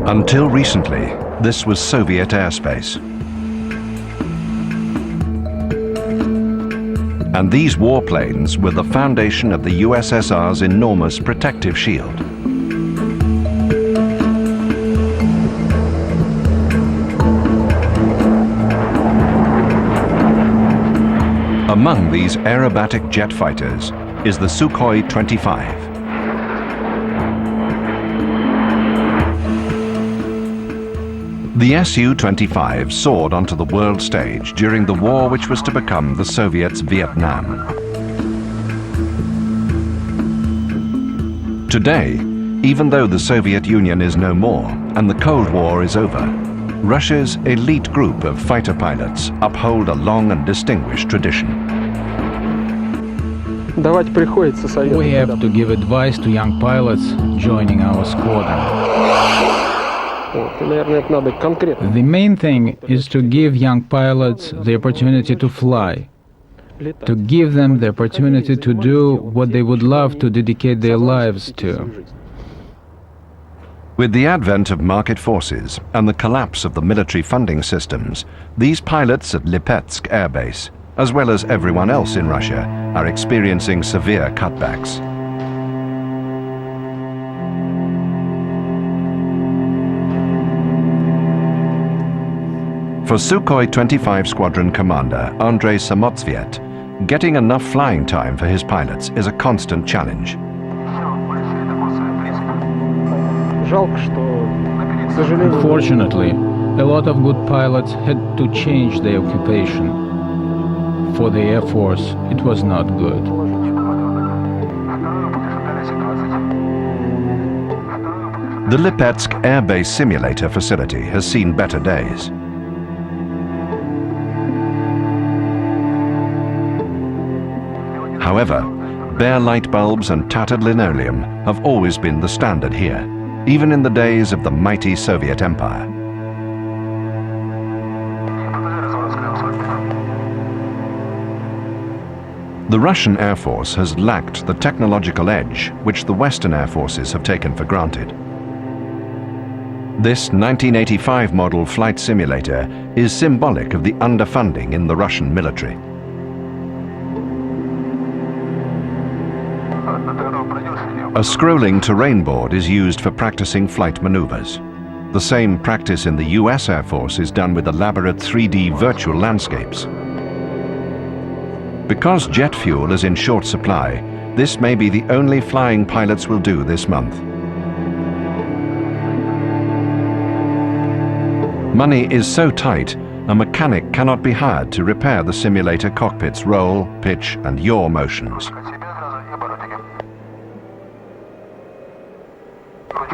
Until recently, this was Soviet airspace. And these warplanes were the foundation of the USSR's enormous protective shield. Among these aerobatic jet fighters is the Su-25. The Su-25 soared onto the world stage during the war which was to become the Soviets' Vietnam. Today, even though the Soviet Union is no more and the Cold War is over, Russia's elite group of fighter pilots uphold a long and distinguished tradition. We have to give advice to young pilots joining our squadron. The main thing is to give young pilots the opportunity to fly, to give them the opportunity to do what they would love to dedicate their lives to. With the advent of market forces and the collapse of the military funding systems, these pilots at Lipetsk Air Base, as well as everyone else in Russia, are experiencing severe cutbacks. For Sukhoi-25 Squadron Commander Andrei Samotsviet, getting enough flying time for his pilots is a constant challenge. Unfortunately, a lot of good pilots had to change their occupation. For the Air Force, it was not good. The Lipetsk Air Base Simulator facility has seen better days. However, bare light bulbs and tattered linoleum have always been the standard here, even in the days of the mighty Soviet Empire. The Russian Air Force has lacked the technological edge which the Western Air Forces have taken for granted. This 1985 model flight simulator is symbolic of the underfunding in the Russian military. A scrolling terrain board is used for practicing flight maneuvers. The same practice in the US Air Force is done with elaborate 3D virtual landscapes. Because jet fuel is in short supply, this may be the only flying pilots will do this month. Money is so tight, a mechanic cannot be hired to repair the simulator cockpit's roll, pitch, and yaw motions.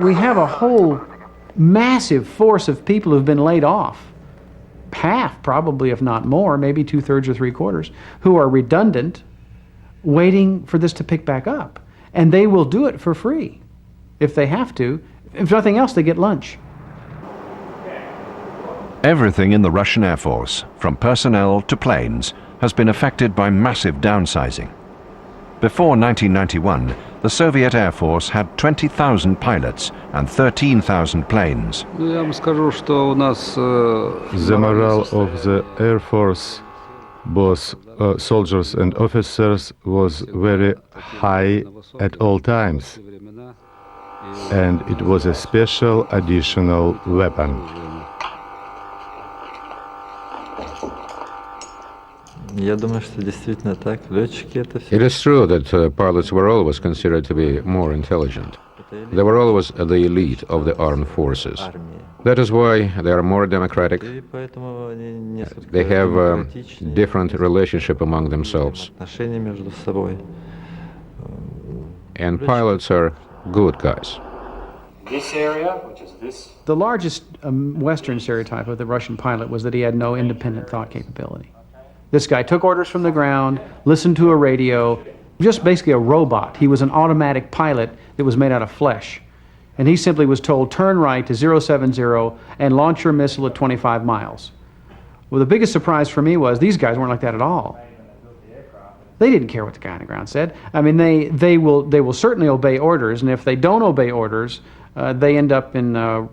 We have a whole massive force of people who've been laid off. Half, probably, if not more, maybe 2/3 or 3/4, who are redundant, waiting for this to pick back up. And they will do it for free if they have to. If nothing else, they get lunch. Everything in the Russian Air Force, from personnel to planes, has been affected by massive downsizing. Before 1991, the Soviet Air Force had 20,000 pilots and 13,000 planes. The morale of the Air Force, both soldiers and officers, was very high at all times. And it was a special additional weapon. It is true that pilots were always considered to be more intelligent. They were always the elite of the armed forces. That is why they are more democratic. They have a different relationship among themselves. And pilots are good guys. This area, which is this. The largest Western stereotype of the Russian pilot was that he had no independent thought capability. This guy took orders from the ground, listened to a radio, just basically a robot. He was an automatic pilot that was made out of flesh. And he simply was told, turn right to 070 and launch your missile at 25 miles. Well, the biggest surprise for me was these guys weren't like that at all. They didn't care what the guy on the ground said. I mean, they will certainly obey orders, and if they don't obey orders, they end up in a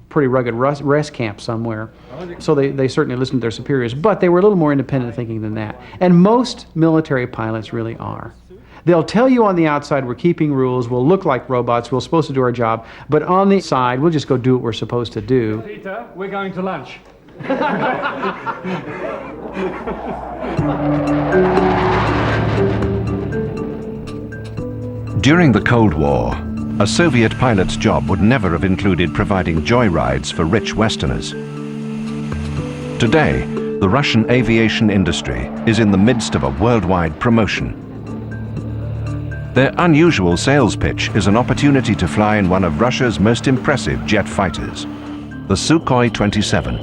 pretty rugged rest camp somewhere. So they certainly listen to their superiors, but they were a little more independent thinking than that. And most military pilots really are. They'll tell you on the outside we're keeping rules, we'll look like robots, we're supposed to do our job, but on the side we'll just go do what we're supposed to do. Peter, we're going to lunch. During the Cold War, a Soviet pilot's job would never have included providing joyrides for rich Westerners. Today, the Russian aviation industry is in the midst of a worldwide promotion. Their unusual sales pitch is an opportunity to fly in one of Russia's most impressive jet fighters, the Su-25.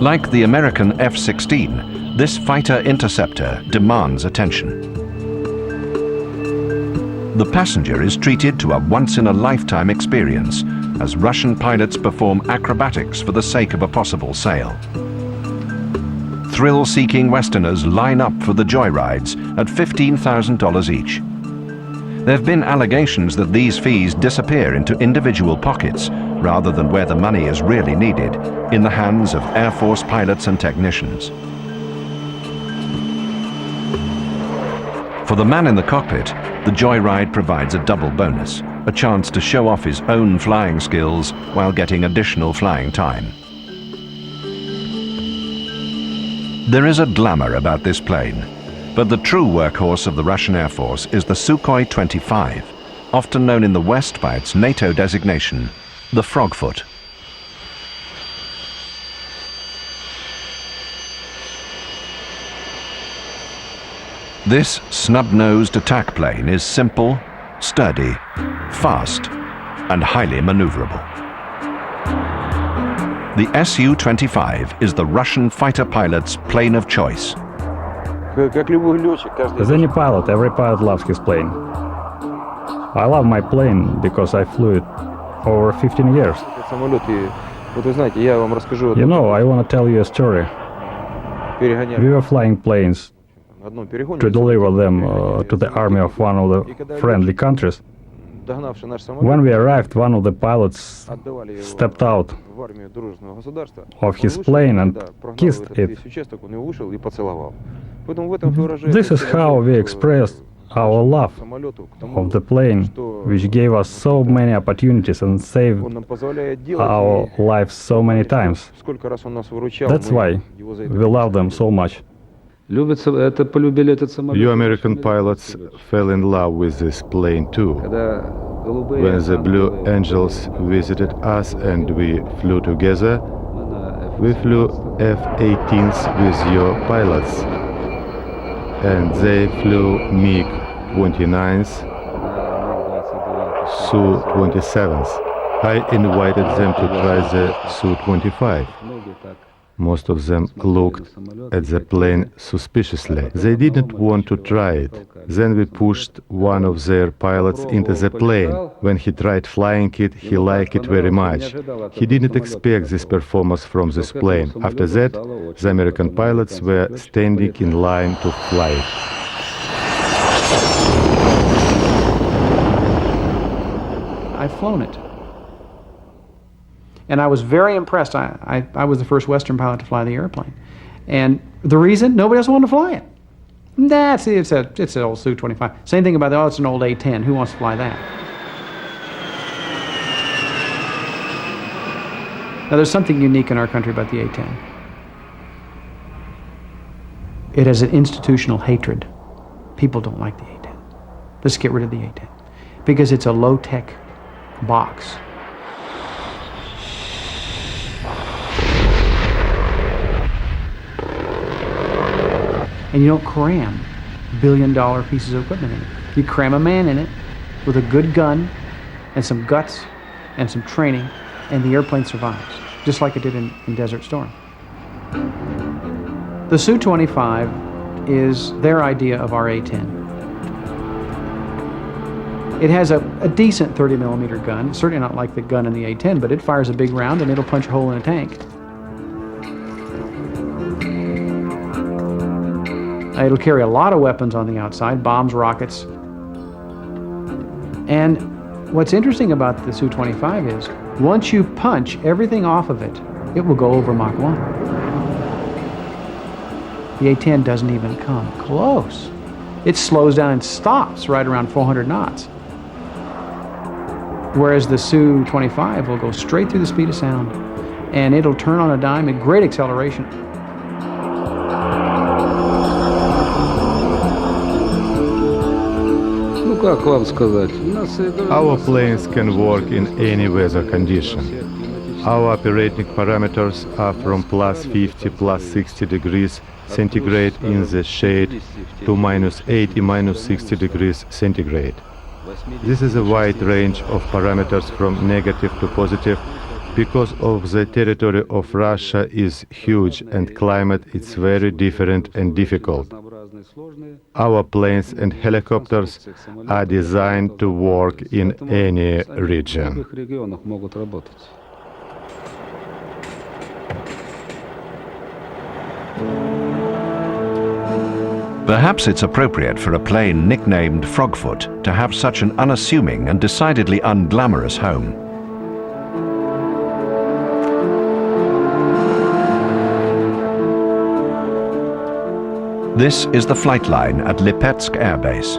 Like the American F-16, this fighter interceptor demands attention. The passenger is treated to a once-in-a-lifetime experience as Russian pilots perform acrobatics for the sake of a possible sale. Thrill-seeking Westerners line up for the joyrides at $15,000 each. There have been allegations that these fees disappear into individual pockets rather than where the money is really needed, in the hands of Air Force pilots and technicians. For the man in the cockpit, the joyride provides a double bonus, a chance to show off his own flying skills while getting additional flying time. There is a glamour about this plane, but the true workhorse of the Russian Air Force is the Sukhoi-25, often known in the West by its NATO designation, the Frogfoot. This snub-nosed attack plane is simple, sturdy, fast, and highly maneuverable. The Su-25 is the Russian fighter pilot's plane of choice. As any pilot, every pilot loves his plane. I love my plane because I flew it over 15 years. You know, I want to tell you a story. We were flying planes to deliver them to the army of one of the friendly countries. When we arrived, one of the pilots stepped out of his plane and kissed it. This is how we expressed our love of the plane, which gave us so many opportunities and saved our lives so many times. That's why we love them so much. You American pilots fell in love with this plane too. When the Blue Angels visited us and we flew together, we flew F-18s with your pilots. And they flew MiG-29s, Su-27s. I invited them to try the Su-25. Most of them looked at the plane suspiciously. They didn't want to try it. Then we pushed one of their pilots into the plane. When he tried flying it, he liked it very much. He didn't expect this performance from this plane. After that, the American pilots were standing in line to fly it. I've flown it. And I was very impressed. I was the first Western pilot to fly the airplane. And the reason? Nobody else wanted to fly it. It's an old Su-25. Same thing about it's an old A-10. Who wants to fly that? Now there's something unique in our country about the A-10. It has an institutional hatred. People don't like the A-10. Let's get rid of the A-10. Because it's a low-tech box. And you don't cram billion-dollar pieces of equipment in it. You cram a man in it with a good gun and some guts and some training, and the airplane survives, just like it did in Desert Storm. The Su-25 is their idea of our A-10. It has a decent 30 millimeter gun, certainly not like the gun in the A-10, but it fires a big round and it'll punch a hole in a tank. It'll carry a lot of weapons on the outside, bombs, rockets. And what's interesting about the SU-25 is, once you punch everything off of it, it will go over Mach 1. The A-10 doesn't even come close. It slows down and stops right around 400 knots. Whereas the SU-25 will go straight through the speed of sound, and it'll turn on a dime at great acceleration. Our planes can work in any weather condition. Our operating parameters are from +50, +60 degrees centigrade in the shade to -80, -60 degrees centigrade. This is a wide range of parameters from negative to positive because of the territory of Russia is huge and climate is very different and difficult. Our planes and helicopters are designed to work in any region. Perhaps it's appropriate for a plane nicknamed Frogfoot to have such an unassuming and decidedly unglamorous home. This is the flight line at Lipetsk Air Base,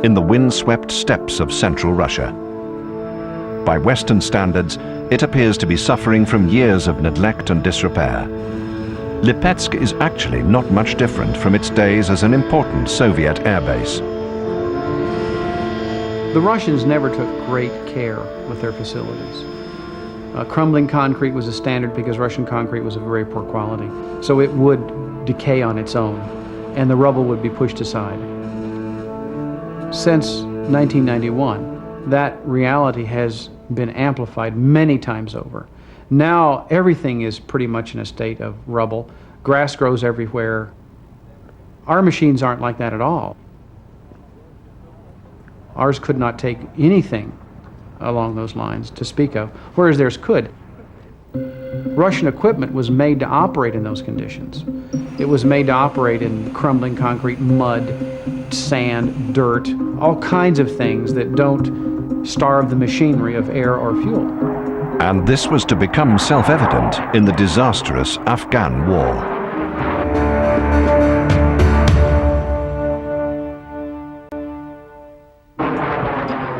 in the windswept steppes of central Russia. By Western standards, it appears to be suffering from years of neglect and disrepair. Lipetsk is actually not much different from its days as an important Soviet airbase. The Russians never took great care with their facilities. Crumbling concrete was a standard because Russian concrete was of very poor quality. So it would decay on its own, and the rubble would be pushed aside. Since 1991, that reality has been amplified many times over. Now everything is pretty much in a state of rubble. Grass grows everywhere. Our machines aren't like that at all. Ours could not take anything along those lines to speak of, whereas theirs could. Russian equipment was made to operate in those conditions. It was made to operate in crumbling concrete, mud, sand, dirt, all kinds of things that don't starve the machinery of air or fuel. And this was to become self-evident in the disastrous Afghan war.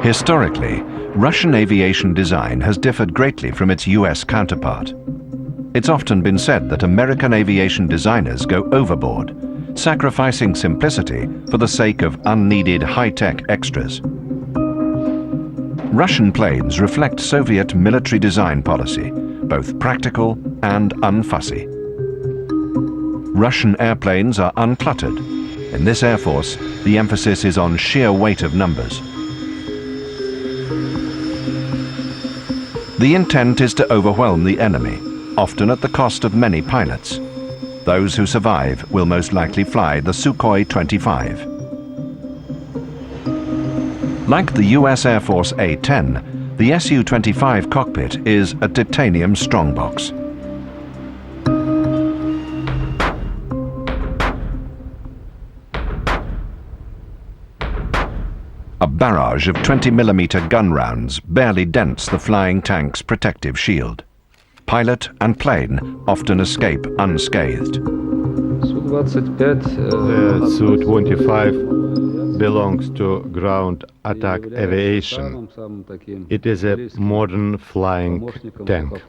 Historically, Russian aviation design has differed greatly from its US counterpart. It's often been said that American aviation designers go overboard, sacrificing simplicity for the sake of unneeded high-tech extras. Russian planes reflect Soviet military design policy, both practical and unfussy. Russian airplanes are uncluttered. In this Air Force, the emphasis is on sheer weight of numbers. The intent is to overwhelm the enemy, often at the cost of many pilots. Those who survive will most likely fly the Sukhoi 25. Like the US Air Force A-10, the SU-25 cockpit is a titanium strongbox. A barrage of 20mm gun rounds barely dents the flying tank's protective shield. Pilot and plane often escape unscathed. The Su-25 belongs to ground attack aviation. It is a modern flying tank.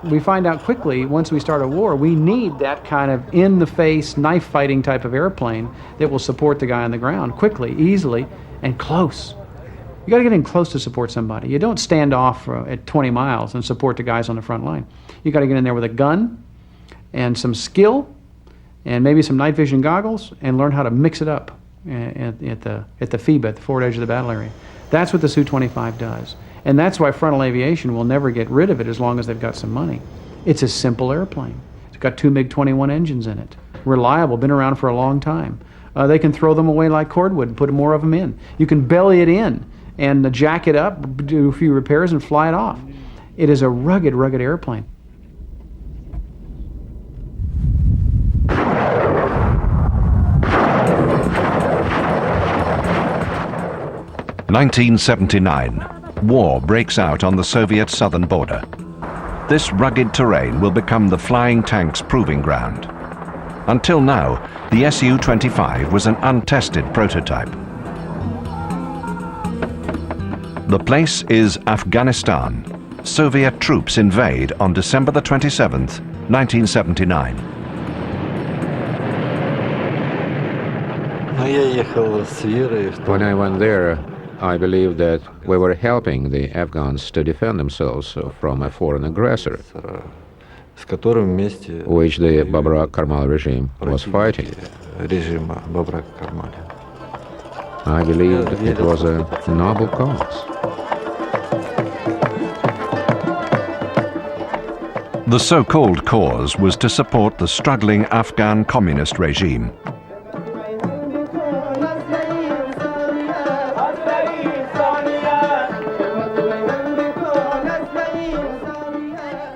We find out quickly, once we start a war, we need that kind of in-the-face, knife-fighting type of airplane that will support the guy on the ground quickly, easily, and close. You got to get in close to support somebody. You don't stand off at 20 miles and support the guys on the front line. You got to get in there with a gun and some skill and maybe some night vision goggles and learn how to mix it up at the FIBA, at the forward edge of the battle area. That's what the Su-25 does. And that's why frontal aviation will never get rid of it as long as they've got some money. It's a simple airplane. It's got two MiG-21 engines in it. Reliable, been around for a long time. they can throw them away like cordwood and put more of them in. You can belly it in and jack it up, do a few repairs, and fly it off. It is a rugged, rugged airplane. (1979). War breaks out on the Soviet southern border. This rugged terrain will become the flying tank's proving ground. Until now, the SU-25 was an untested prototype. The place is Afghanistan. Soviet troops invade on December the 27th, 1979. When I went there, I believed that we were helping the Afghans to defend themselves from a foreign aggressor, which the Babrak Karmal regime was fighting. I believed it was a noble cause. The so-called cause was to support the struggling Afghan communist regime.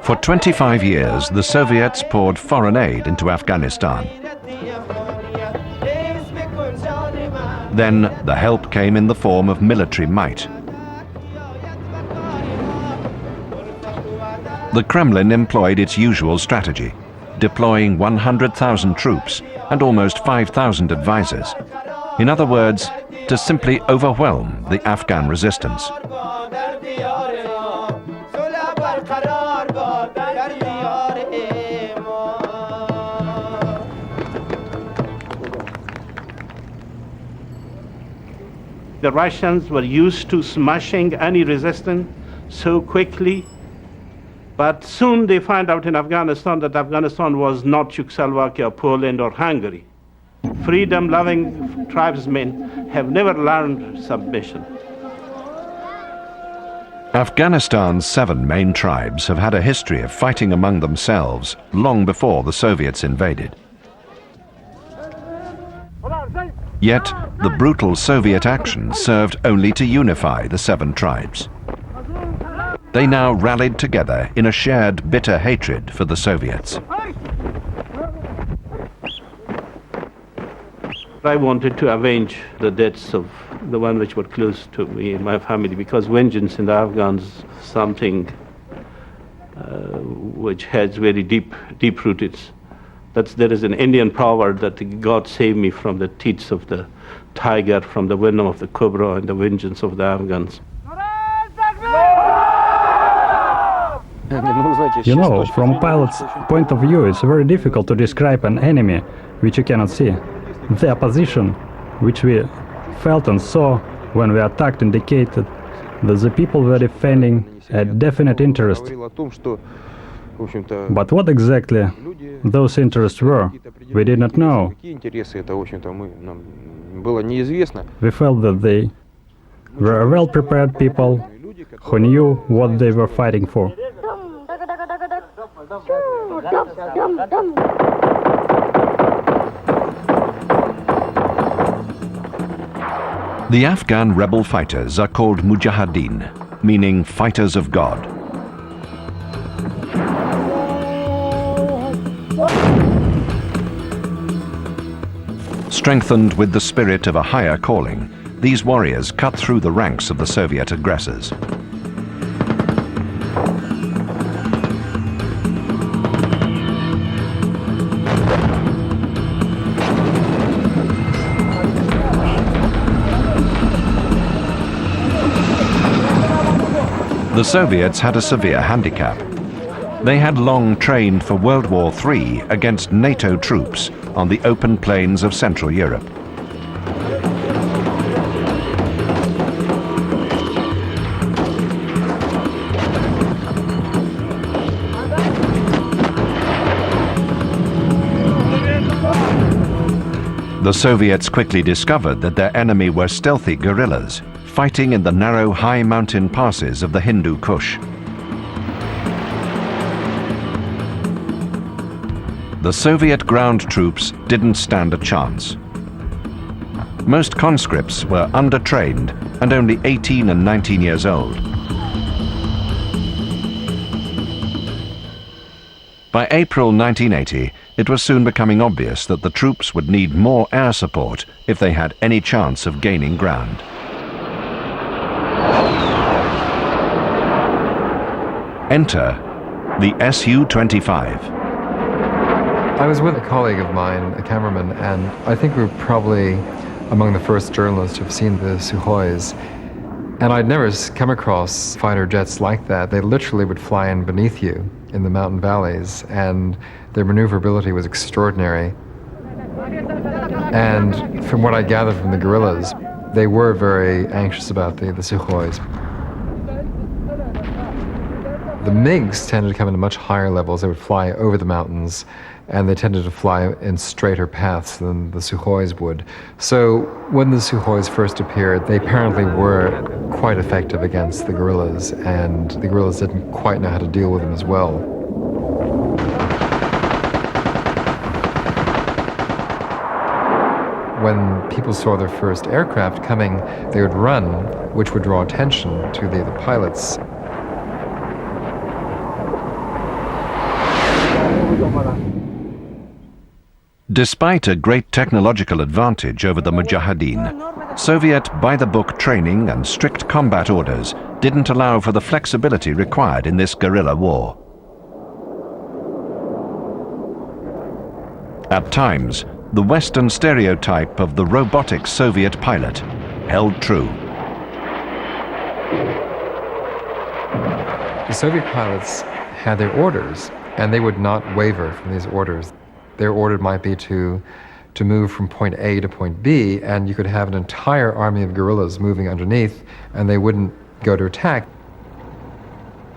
For 25 years, the Soviets poured foreign aid into Afghanistan. Then the help came in the form of military might. The Kremlin employed its usual strategy, deploying 100,000 troops and almost 5,000 advisors. In other words, to simply overwhelm the Afghan resistance. The Russians were used to smashing any resistance so quickly, but soon they find out in Afghanistan that Afghanistan was not Czechoslovakia, Poland, or Hungary. Freedom-loving tribesmen have never learned submission. Afghanistan's 7 main tribes have had a history of fighting among themselves long before the Soviets invaded. Yet, the brutal Soviet action served only to unify the 7 tribes. They now rallied together in a shared bitter hatred for the Soviets. I wanted to avenge the deaths of the ones which were close to me and my family, because vengeance in the Afghans is something which has very deep roots. There is an Indian proverb that God saved me from the teeth of the tiger, from the venom of the cobra, and the vengeance of the Afghans. You know, from a pilot's point of view, it's very difficult to describe an enemy which you cannot see. The opposition which we felt and saw when we attacked indicated that the people were defending a definite interest. But what exactly those interests were, we did not know. We felt that they were well-prepared people who knew what they were fighting for. The Afghan rebel fighters are called Mujahideen, meaning fighters of God. Strengthened with the spirit of a higher calling, these warriors cut through the ranks of the Soviet aggressors. The Soviets had a severe handicap. They had long trained for World War III against NATO troops on the open plains of Central Europe. The Soviets quickly discovered that their enemy were stealthy guerrillas, fighting in the narrow high mountain passes of the Hindu Kush. The Soviet ground troops didn't stand a chance. Most conscripts were undertrained and only 18 and 19 years old. By April 1980, it was soon becoming obvious that the troops would need more air support if they had any chance of gaining ground. Enter the SU-25. I was with a colleague of mine, a cameraman, and I think we were probably among the first journalists to have seen the Sukhois. And I'd never come across fighter jets like that. They literally would fly in beneath you in the mountain valleys, and their maneuverability was extraordinary. And from what I gathered from the guerrillas, they were very anxious about the Sukhois. The MiGs tended to come into much higher levels. They would fly over the mountains, and they tended to fly in straighter paths than the Sukhois would. So when the Sukhois first appeared, they apparently were quite effective against the guerrillas, and the guerrillas didn't quite know how to deal with them as well. When people saw their first aircraft coming, they would run, which would draw attention to the pilots. Despite a great technological advantage over the Mujahideen, Soviet by-the-book training and strict combat orders didn't allow for the flexibility required in this guerrilla war. At times, the Western stereotype of the robotic Soviet pilot held true. The Soviet pilots had their orders, and they would not waver from these orders. Their order might be to move from point A to point B, and you could have an entire army of guerrillas moving underneath, and they wouldn't go to attack.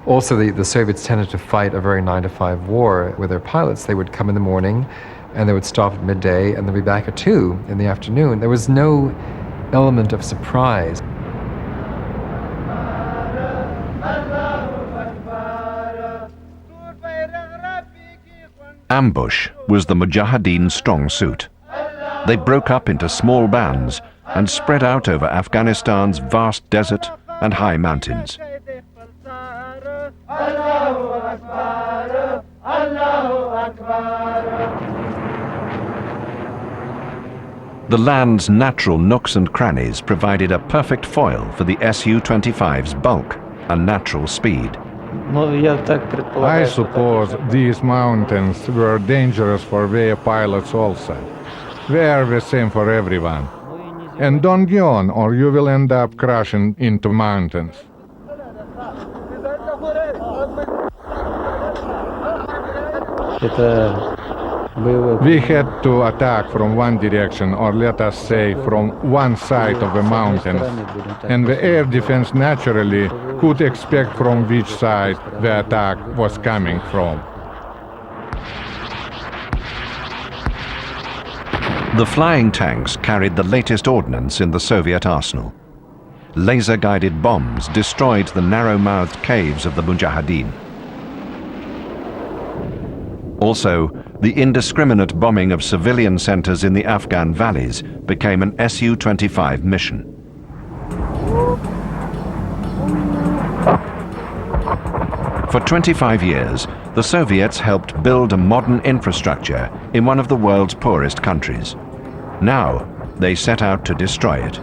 Also, the Soviets tended to fight a very 9-to-5 war with their pilots. They would come in the morning, and they would stop at midday, and they'd be back at 2 in the afternoon. There was no element of surprise. Ambush was the Mujahideen's strong suit. They broke up into small bands and spread out over Afghanistan's vast desert and high mountains. The land's natural nooks and crannies provided a perfect foil for the Su-25's bulk and natural speed. I suppose these mountains were dangerous for their pilots also. They are the same for everyone. And don't yawn or you will end up crashing into mountains. We had to attack from one direction, or let us say from one side of the mountain, and the air defense naturally could expect from which side the attack was coming from. The flying tanks carried the latest ordnance in the Soviet arsenal. Laser-guided bombs destroyed the narrow-mouthed caves of the Mujahideen. Also, the indiscriminate bombing of civilian centers in the Afghan valleys became an Su-25 mission. For 25 years, the Soviets helped build a modern infrastructure in one of the world's poorest countries. Now, they set out to destroy it.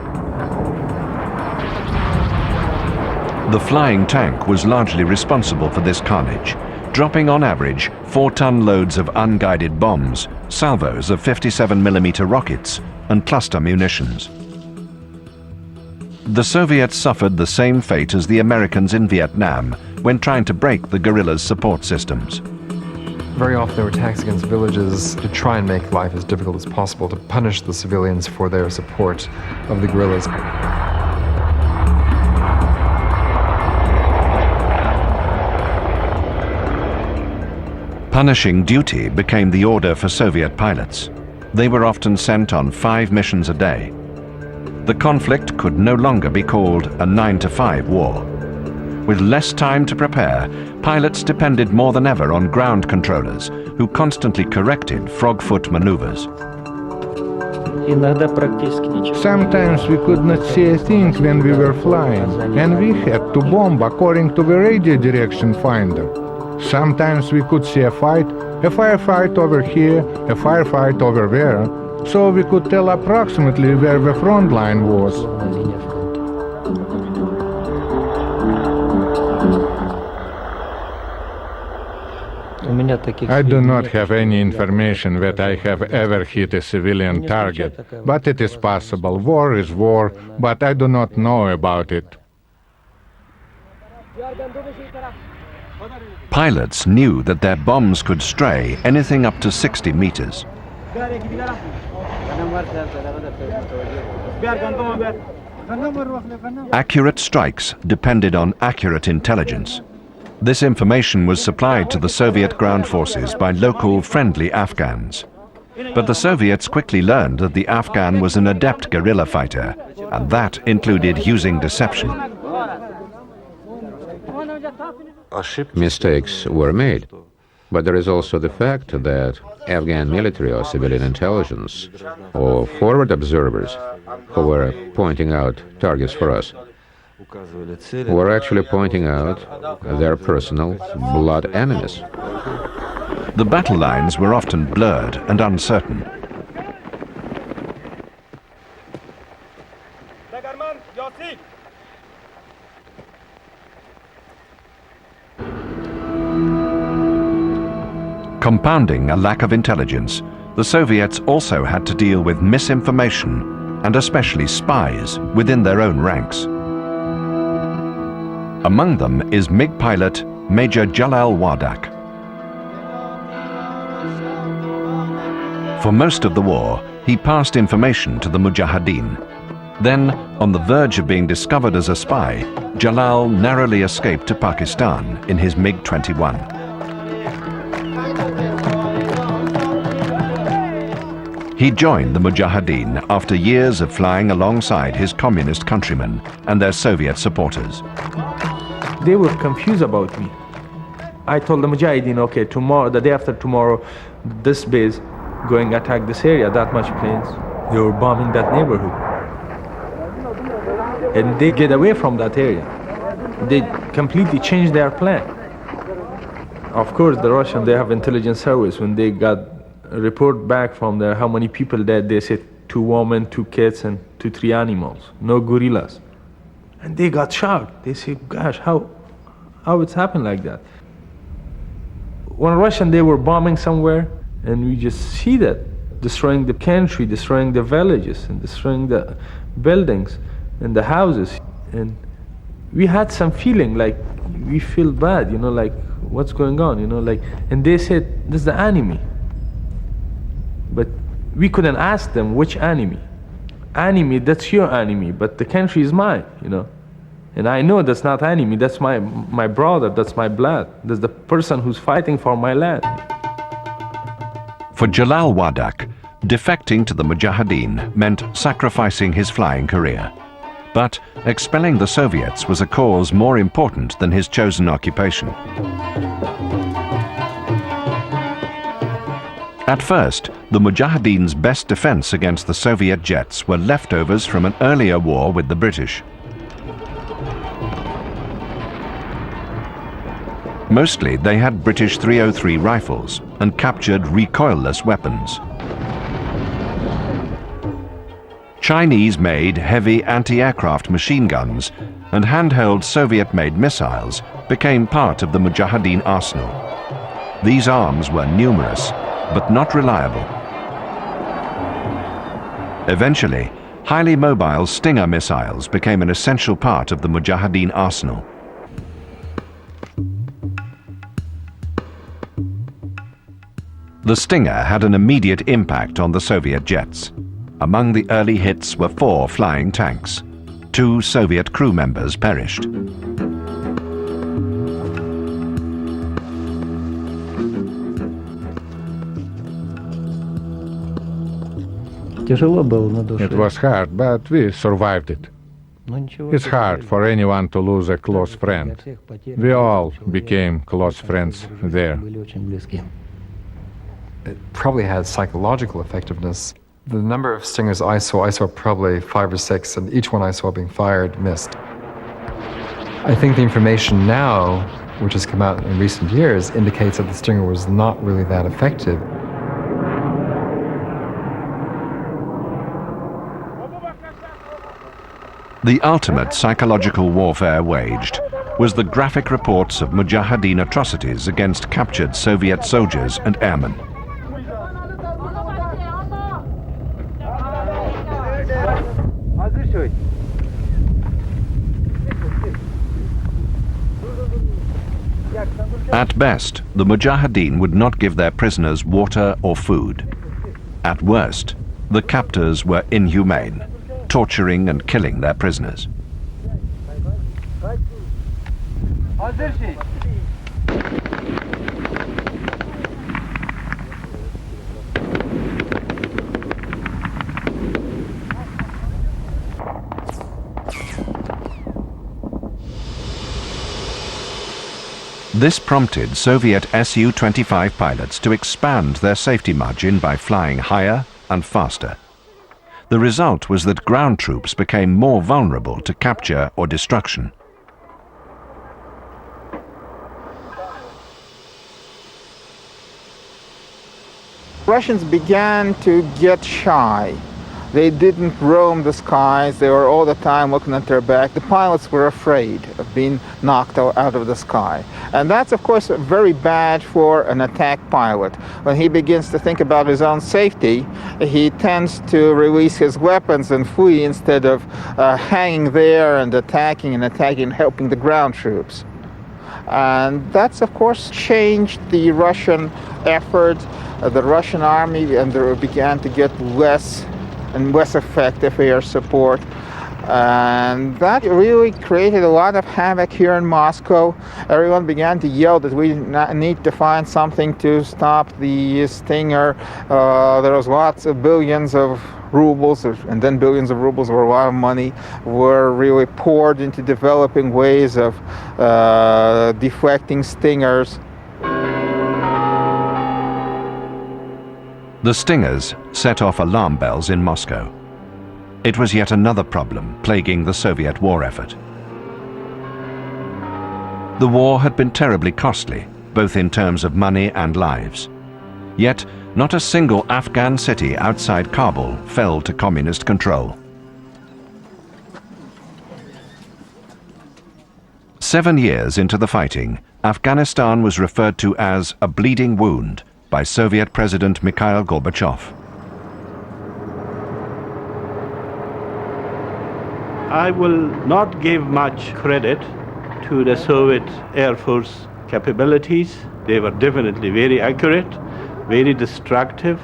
The flying tank was largely responsible for this carnage, dropping on average 4-ton loads of unguided bombs, salvos of 57mm rockets, and cluster munitions. The Soviets suffered the same fate as the Americans in Vietnam when trying to break the guerrillas' support systems. Very often there were attacks against villages to try and make life as difficult as possible, to punish the civilians for their support of the guerrillas. Punishing duty became the order for Soviet pilots. They were often sent on 5 missions a day. The conflict could no longer be called a 9-to-5 war. With less time to prepare, pilots depended more than ever on ground controllers who constantly corrected frog-foot maneuvers. Sometimes we could not see a thing when we were flying, and we had to bomb according to the radio direction finder. Sometimes we could see a firefight over here, a firefight over there, so we could tell approximately where the front line was. I do not have any information that I have ever hit a civilian target, but it is possible. War is war, but I do not know about it. Pilots knew that their bombs could stray anything up to 60 meters. Accurate strikes depended on accurate intelligence. This information was supplied to the Soviet ground forces by local friendly Afghans. But the Soviets quickly learned that the Afghan was an adept guerrilla fighter, and that included using deception. Mistakes were made, but there is also the fact that Afghan military or civilian intelligence or forward observers who were pointing out targets for us were actually pointing out their personal blood enemies. The battle lines were often blurred and uncertain. Compounding a lack of intelligence, the Soviets also had to deal with misinformation and especially spies within their own ranks. Among them is MiG pilot Major Jalal Wardak. For most of the war, he passed information to the Mujahideen. Then, on the verge of being discovered as a spy, Jalal narrowly escaped to Pakistan in his MiG-21. He joined the Mujahideen after years of flying alongside his communist countrymen and their Soviet supporters. They were confused about me. I told the Mujahideen, okay, tomorrow, the day after tomorrow, this base going attack this area, that much planes. They were bombing that neighborhood. And they get away from that area. They completely changed their plan. Of course, the Russians, they have intelligence service. When they got a report back from there, how many people dead, they said 2 women, 2 kids, and 3 animals, no gorillas. And they got shocked. They said, gosh, how it's happened like that? When Russian, they were bombing somewhere, and we just see that, destroying the country, destroying the villages, and destroying the buildings and the houses. And we had some feeling, like, we feel bad, you know, like, what's going on, you know, like, and they said, this is the enemy. But we couldn't ask them which enemy. Enemy, that's your enemy, but the country is mine, you know. And I know that's not enemy, that's my brother, that's my blood. That's the person who's fighting for my land. For Jalal Wardak, defecting to the Mujahideen meant sacrificing his flying career. But expelling the Soviets was a cause more important than his chosen occupation. At first, the Mujahideen's best defense against the Soviet jets were leftovers from an earlier war with the British. Mostly, they had British 303 rifles and captured recoilless weapons. Chinese-made heavy anti-aircraft machine guns and handheld Soviet-made missiles became part of the Mujahideen arsenal. These arms were numerous, but not reliable. Eventually, highly mobile Stinger missiles became an essential part of the Mujahideen arsenal. The Stinger had an immediate impact on the Soviet jets. Among the early hits were 4 flying tanks. 2 Soviet crew members perished. It was hard, but we survived it. It's hard for anyone to lose a close friend. We all became close friends there. It probably had psychological effectiveness The number of Stingers I saw probably 5 or 6, and each one I saw being fired missed. I think the information now, which has come out in recent years, indicates that the Stinger was not really that effective. The ultimate psychological warfare waged was the graphic reports of Mujahideen atrocities against captured Soviet soldiers and airmen. At best, the Mujahideen would not give their prisoners water or food. At worst, the captors were inhumane, torturing and killing their prisoners. This prompted Soviet SU-25 pilots to expand their safety margin by flying higher and faster. The result was that ground troops became more vulnerable to capture or destruction. Russians began to get shy. They didn't roam the skies. They were all the time looking at their back. The pilots were afraid of being knocked out of the sky. And that's, of course, very bad for an attack pilot. When he begins to think about his own safety, he tends to release his weapons and flee instead of hanging there and attacking, helping the ground troops. And that's, of course, changed the Russian effort, the Russian army, and they began to get less and less effective air support. And that really created a lot of havoc here in Moscow. Everyone began to yell that we need to find something to stop the Stinger. There was lots of billions of rubles, and then billions of rubles were a lot of money, were really poured into developing ways of deflecting Stingers. The Stingers set off alarm bells in Moscow. It was yet another problem plaguing the Soviet war effort. The war had been terribly costly, both in terms of money and lives. Yet, not a single Afghan city outside Kabul fell to communist control. 7 years into the fighting, Afghanistan was referred to as a bleeding wound by Soviet President Mikhail Gorbachev. I will not give much credit to the Soviet Air Force capabilities. They were definitely very accurate, very destructive,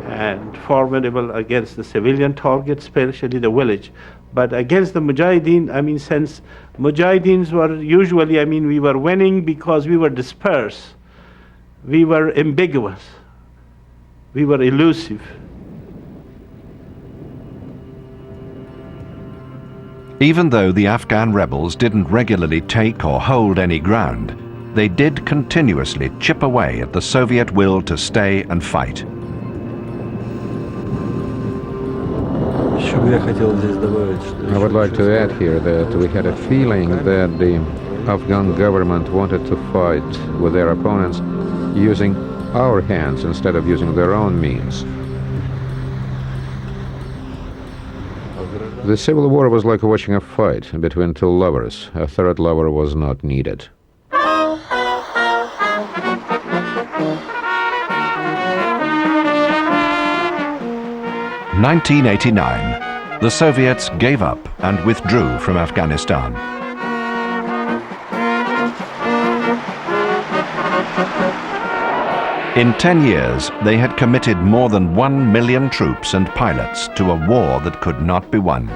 and formidable against the civilian targets, especially the village. But against the Mujahideen, since Mujahideens were usually, we were winning because we were dispersed. We were ambiguous. We were elusive. Even though the Afghan rebels didn't regularly take or hold any ground, they did continuously chip away at the Soviet will to stay and fight. I would like to add here that we had a feeling that the Afghan government wanted to fight with their opponents using our hands instead of using their own means. The civil war was like watching a fight between two lovers. A third lover was not needed. 1989, the Soviets gave up and withdrew from Afghanistan. In 10 years, they had committed more than 1 million troops and pilots to a war that could not be won.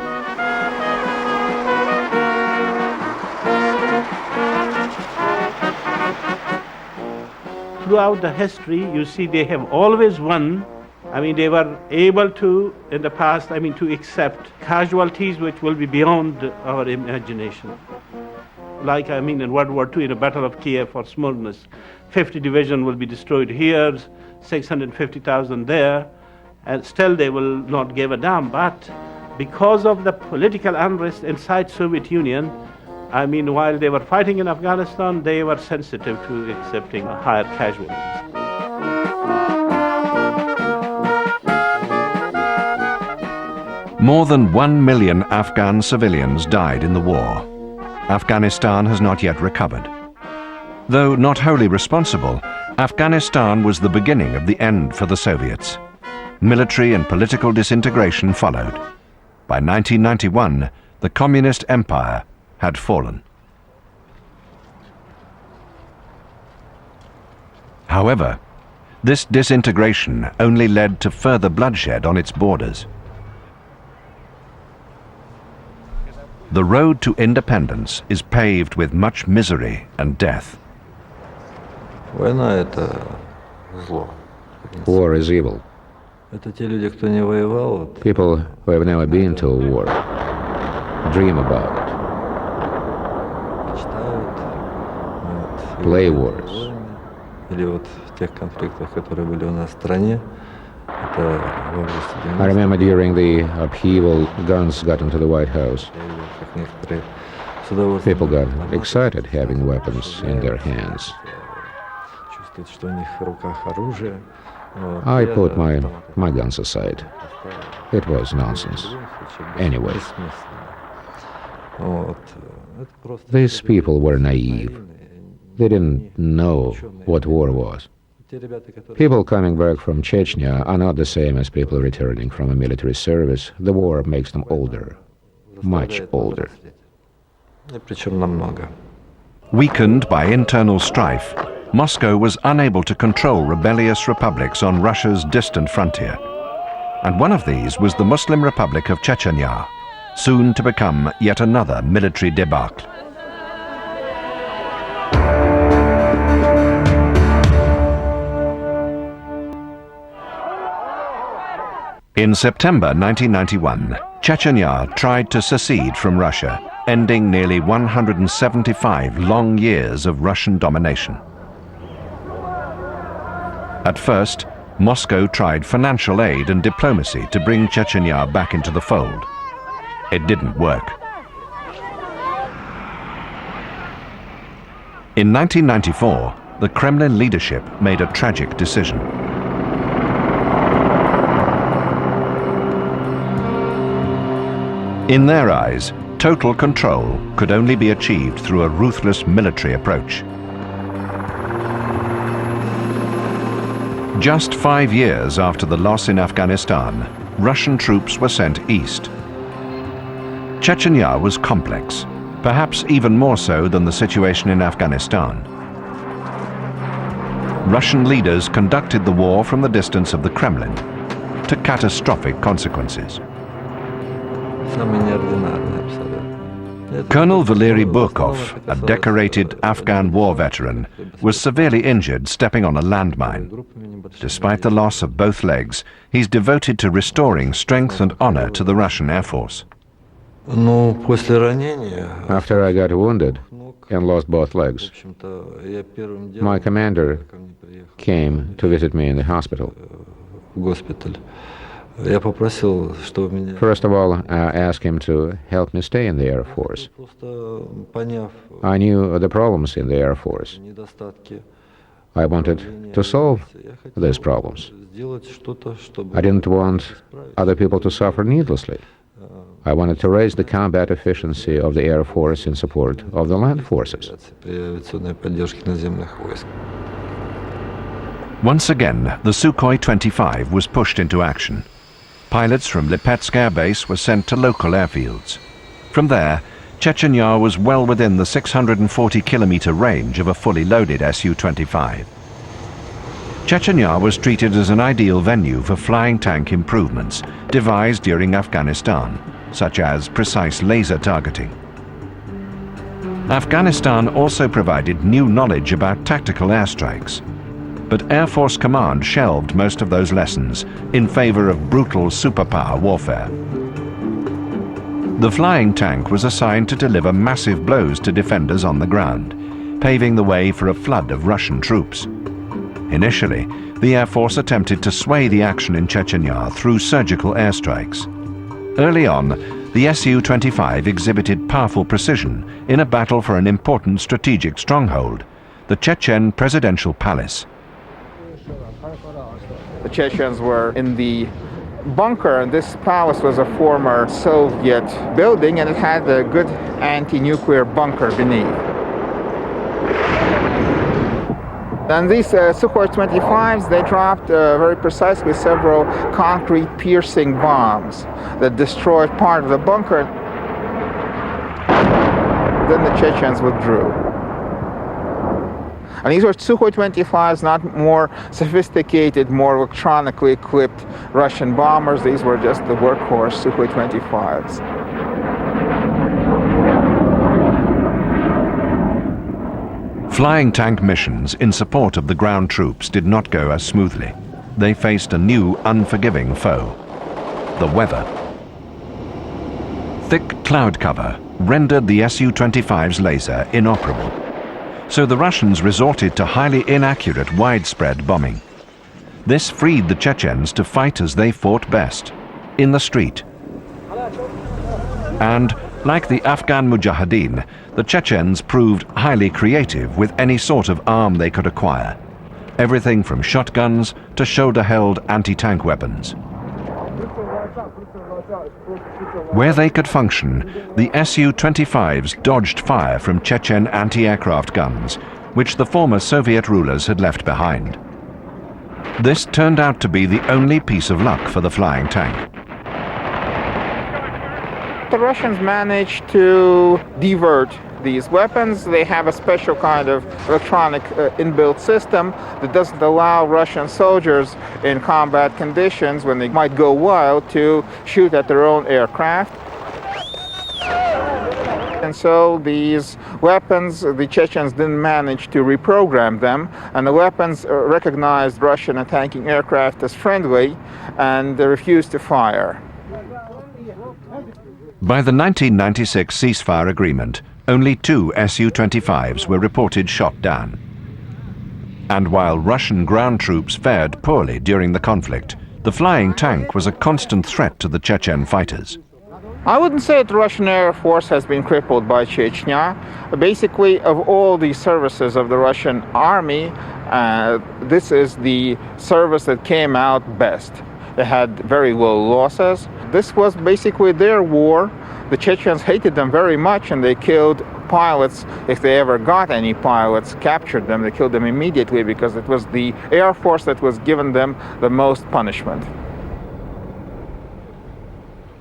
Throughout the history, you see they have always won. They were able to, in the past, to accept casualties which will be beyond our imagination. Like, in World War II, in the Battle of Kiev or Smolensk, 50 division will be destroyed here, 650,000 there, and still they will not give a damn. But because of the political unrest inside Soviet Union, I mean, while they were fighting in Afghanistan, they were sensitive to accepting higher casualties. More than 1 million Afghan civilians died in the war. Afghanistan has not yet recovered. Though not wholly responsible, Afghanistan was the beginning of the end for the Soviets. Military and political disintegration followed. By 1991, the communist empire had fallen. However, this disintegration only led to further bloodshed on its borders. The road to independence is paved with much misery and death. War is evil. People who have never been to a war dream about it, play wars. I remember during the upheaval, guns got into the White House. People got excited having weapons in their hands. I put my guns aside. It was nonsense. Anyway, these people were naive. They didn't know what war was. People coming back from Chechnya are not the same as people returning from a military service. The war makes them older, much older. Weakened by internal strife, Moscow was unable to control rebellious republics on Russia's distant frontier. And one of these was the Muslim Republic of Chechnya, soon to become yet another military debacle. In September 1991, Chechnya tried to secede from Russia, ending nearly 175 long years of Russian domination. At first, Moscow tried financial aid and diplomacy to bring Chechnya back into the fold. It didn't work. In 1994, the Kremlin leadership made a tragic decision. In their eyes, total control could only be achieved through a ruthless military approach. Just 5 years after the loss in Afghanistan, Russian troops were sent east. Chechnya was complex, perhaps even more so than the situation in Afghanistan. Russian leaders conducted the war from the distance of the Kremlin, to catastrophic consequences. Colonel Valery Burkov, a decorated Afghan war veteran, was severely injured stepping on a landmine. Despite the loss of both legs, he's devoted to restoring strength and honor to the Russian Air Force. After I got wounded and lost both legs, my commander came to visit me in the hospital. First of all, I asked him to help me stay in the Air Force. I knew the problems in the Air Force. I wanted to solve these problems. I didn't want other people to suffer needlessly. I wanted to raise the combat efficiency of the Air Force in support of the land forces. Once again, the Su-25 was pushed into action. Pilots from Lipetsk Air Base were sent to local airfields. From there, Chechnya was well within the 640-kilometer range of a fully loaded Su-25. Chechnya was treated as an ideal venue for flying tank improvements devised during Afghanistan, such as precise laser targeting. Afghanistan also provided new knowledge about tactical airstrikes. But Air Force Command shelved most of those lessons in favor of brutal superpower warfare. The flying tank was assigned to deliver massive blows to defenders on the ground, paving the way for a flood of Russian troops. Initially, the Air Force attempted to sway the action in Chechnya through surgical airstrikes. Early on, the SU-25 exhibited powerful precision in a battle for an important strategic stronghold, the Chechen Presidential Palace. The Chechens were in the bunker, and this palace was a former Soviet building, and it had a good anti-nuclear bunker beneath. And these Su-25s, they dropped very precisely several concrete piercing bombs that destroyed part of the bunker. Then the Chechens withdrew. And these were Su-25s, not more sophisticated, more electronically equipped Russian bombers. These were just the workhorse Su-25s. Flying tank missions in support of the ground troops did not go as smoothly. They faced a new, unforgiving foe: the weather. Thick cloud cover rendered the Su-25's laser inoperable. So the Russians resorted to highly inaccurate, widespread bombing. This freed the Chechens to fight as they fought best, in the street. And, like the Afghan Mujahideen, the Chechens proved highly creative with any sort of arm they could acquire. Everything from shotguns to shoulder-held anti-tank weapons. Where they could function, the Su-25s dodged fire from Chechen anti-aircraft guns, which the former Soviet rulers had left behind. This turned out to be the only piece of luck for the flying tank. The Russians managed to divert these weapons. They have a special kind of electronic inbuilt system that doesn't allow Russian soldiers in combat conditions, when they might go wild, to shoot at their own aircraft. And so these weapons, the Chechens didn't manage to reprogram them, and the weapons recognized Russian attacking aircraft as friendly, and they refused to fire. By the 1996 ceasefire agreement, only 2 Su-25s were reported shot down. And while Russian ground troops fared poorly during the conflict, the flying tank was a constant threat to the Chechen fighters. I wouldn't say that the Russian Air Force has been crippled by Chechnya. Basically, of all the services of the Russian army, this is the service that came out best. They had very low losses. This was basically their war. The Chechens hated them very much, and they killed pilots. If they ever got any pilots, captured them, they killed them immediately, because it was the Air Force that was giving them the most punishment.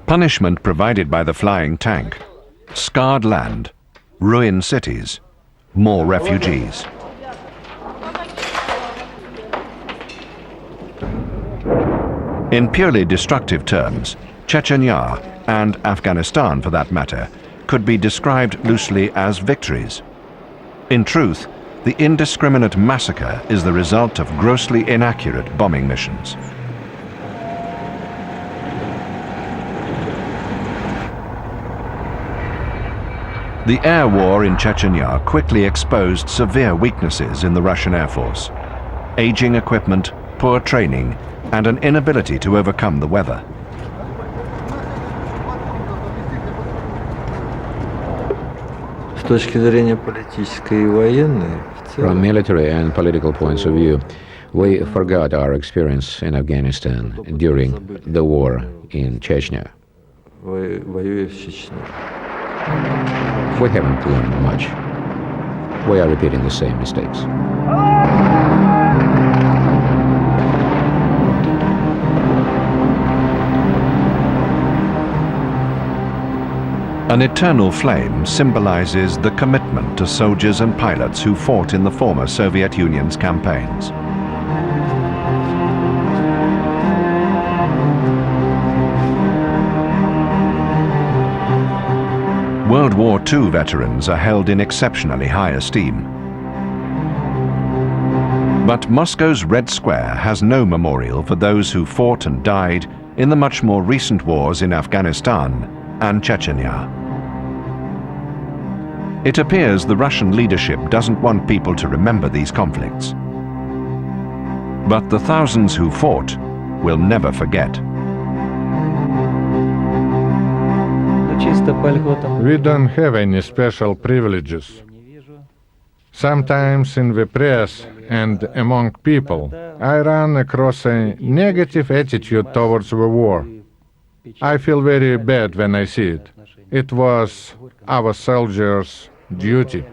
Punishment provided by the flying tank: scarred land, ruined cities, more refugees. In purely destructive terms, Chechnya, and Afghanistan for that matter, could be described loosely as victories. In truth, the indiscriminate massacre is the result of grossly inaccurate bombing missions. The air war in Chechnya quickly exposed severe weaknesses in the Russian Air Force: aging equipment, poor training, and an inability to overcome the weather. From military and political points of view, we forgot our experience in Afghanistan during the war in Chechnya. We haven't learned much. We are repeating the same mistakes. An eternal flame symbolizes the commitment to soldiers and pilots who fought in the former Soviet Union's campaigns. World War II veterans are held in exceptionally high esteem. But Moscow's Red Square has no memorial for those who fought and died in the much more recent wars in Afghanistan and Chechnya. It appears the Russian leadership doesn't want people to remember these conflicts. But the thousands who fought will never forget. We don't have any special privileges. Sometimes in the press and among people, I run across a negative attitude towards the war. I feel very bad when I see it. It was our soldiers' duty.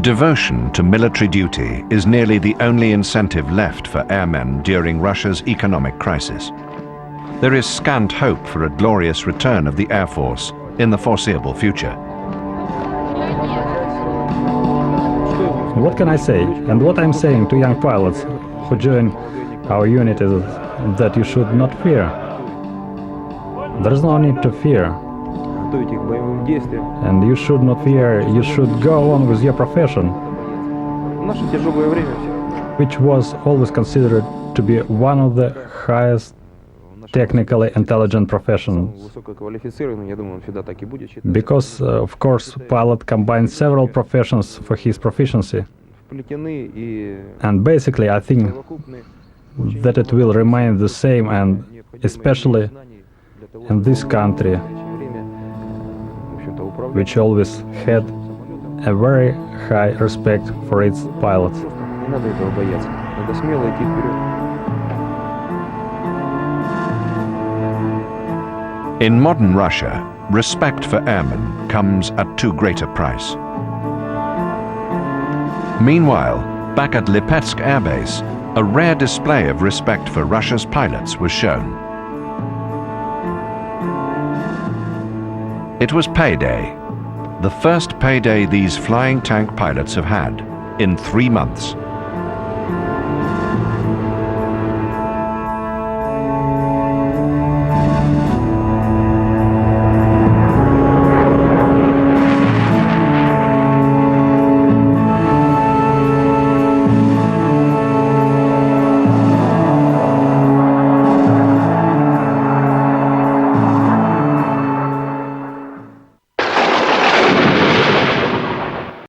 Devotion to military duty is nearly the only incentive left for airmen during Russia's economic crisis. There is scant hope for a glorious return of the Air Force in the foreseeable future. What can I say? And what I'm saying to young pilots who join our unit is that you should not fear. There is no need to fear. And you should not fear, you should go on with your profession, which was always considered to be one of the highest technically intelligent professions. Because, of course, pilot combines several professions for his proficiency. And basically, I think that it will remain the same, and especially in this country, which always had a very high respect for its pilots. In modern Russia, respect for airmen comes at too great a price. Meanwhile, back at Lipetsk Air Base, a rare display of respect for Russia's pilots was shown. It was payday, the first payday these flying tank pilots have had in 3 months.